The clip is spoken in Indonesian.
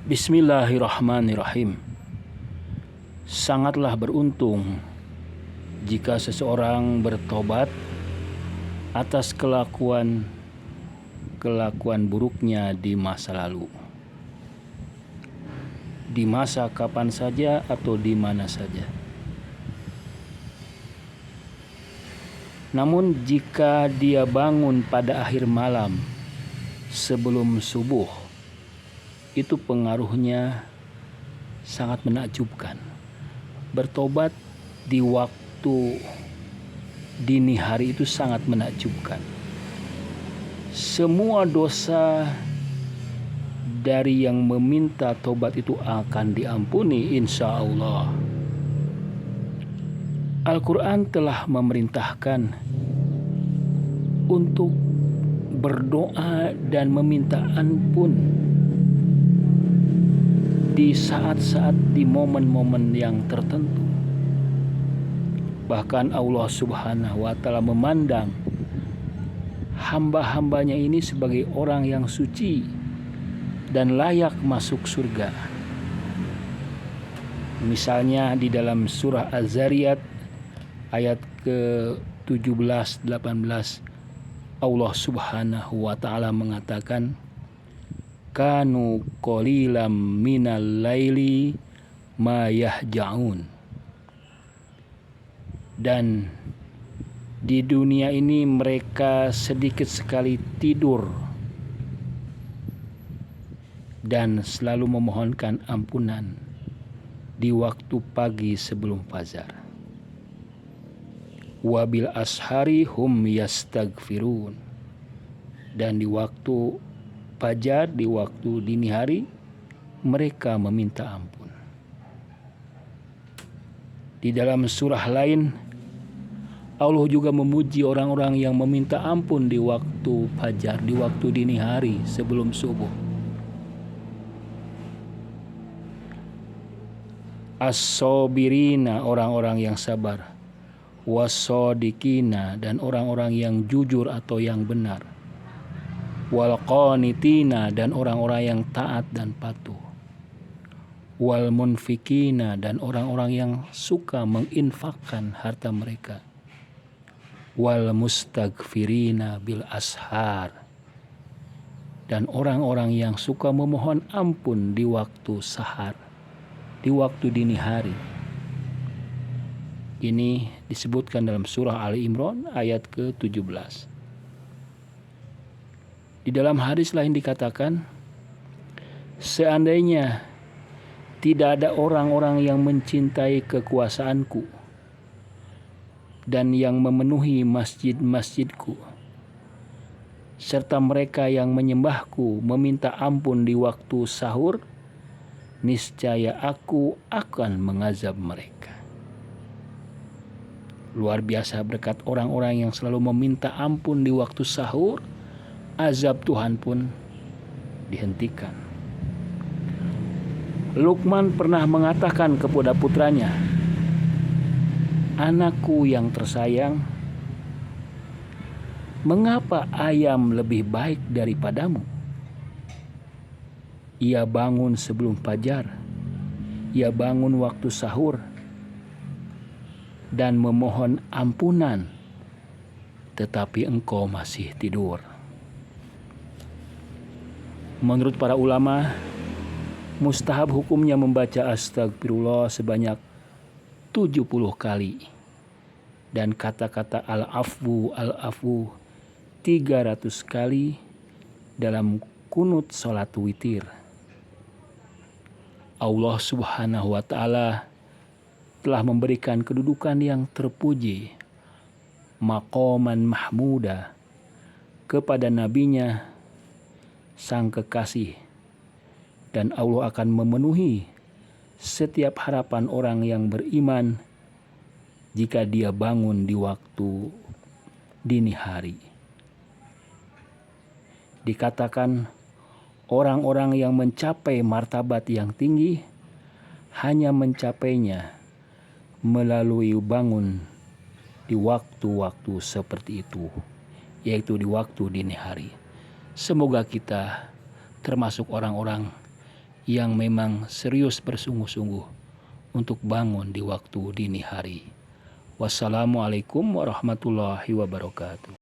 Bismillahirrahmanirrahim. Sangatlah beruntung jika seseorang bertobat atas kelakuan buruknya di masa lalu, di masa kapan saja atau di mana saja. Namun jika dia bangun pada akhir malam sebelum subuh, itu pengaruhnya sangat menakjubkan. Bertobat di waktu dini hari itu sangat menakjubkan. Semua dosa dari yang meminta tobat itu akan diampuni insya Allah. Al-Quran telah memerintahkan untuk berdoa dan meminta ampun di saat-saat, di momen-momen yang tertentu. Bahkan Allah Subhanahu wa Ta'ala memandang hamba-hambanya ini sebagai orang yang suci dan layak masuk surga. Misalnya di dalam surah Az-Zariyat ayat ke-17-18, Allah Subhanahu wa Ta'ala mengatakan, kanu qalilam minal laili ma yahja'un. Dan di dunia ini mereka sedikit sekali tidur dan selalu memohonkan ampunan di waktu pagi sebelum fajar. Wabil ashari hum yastaghfirun. Dan di waktu fajar, di waktu dini hari, mereka meminta ampun. Di dalam surah lain, Allah juga memuji orang-orang yang meminta ampun di waktu fajar, di waktu dini hari sebelum subuh. As-sabirina, orang-orang yang sabar. Was-sadiqina, dan orang-orang yang jujur atau yang benar. Wal-qanitina, dan orang-orang yang taat dan patuh. Wal-munfikina, dan orang-orang yang suka menginfakkan harta mereka. Wal-mustaghfirina bil ashar, dan orang-orang yang suka memohon ampun di waktu sahar, di waktu dini hari. Ini disebutkan dalam surah Ali Imran ayat ke-17. Di dalam hadis lain dikatakan, seandainya tidak ada orang-orang yang mencintai kekuasaanku dan yang memenuhi masjid-masjidku, serta mereka yang menyembahku meminta ampun di waktu sahur, niscaya aku akan mengazab mereka. Luar biasa berkat orang-orang yang selalu meminta ampun di waktu sahur, azab Tuhan pun dihentikan. Luqman pernah mengatakan kepada putranya, anakku yang tersayang, mengapa ayam lebih baik daripadamu? Ia bangun sebelum fajar, ia bangun waktu sahur, dan memohon ampunan, tetapi engkau masih tidur. Menurut para ulama, mustahab hukumnya membaca astagfirullah sebanyak 70 kali dan kata-kata al-afwu 300 kali dalam kunut salat witir. Allah Subhanahu wa Ta'ala telah memberikan kedudukan yang terpuji, maqaman mahmuda, kepada nabinya sang kekasih, dan Allah akan memenuhi setiap harapan orang yang beriman jika dia bangun di waktu dini hari. Dikatakan orang-orang yang mencapai martabat yang tinggi hanya mencapainya melalui bangun di waktu-waktu seperti itu, yaitu di waktu dini hari. Semoga kita termasuk orang-orang yang memang serius bersungguh-sungguh untuk bangun di waktu dini hari. Wassalamualaikum warahmatullahi wabarakatuh.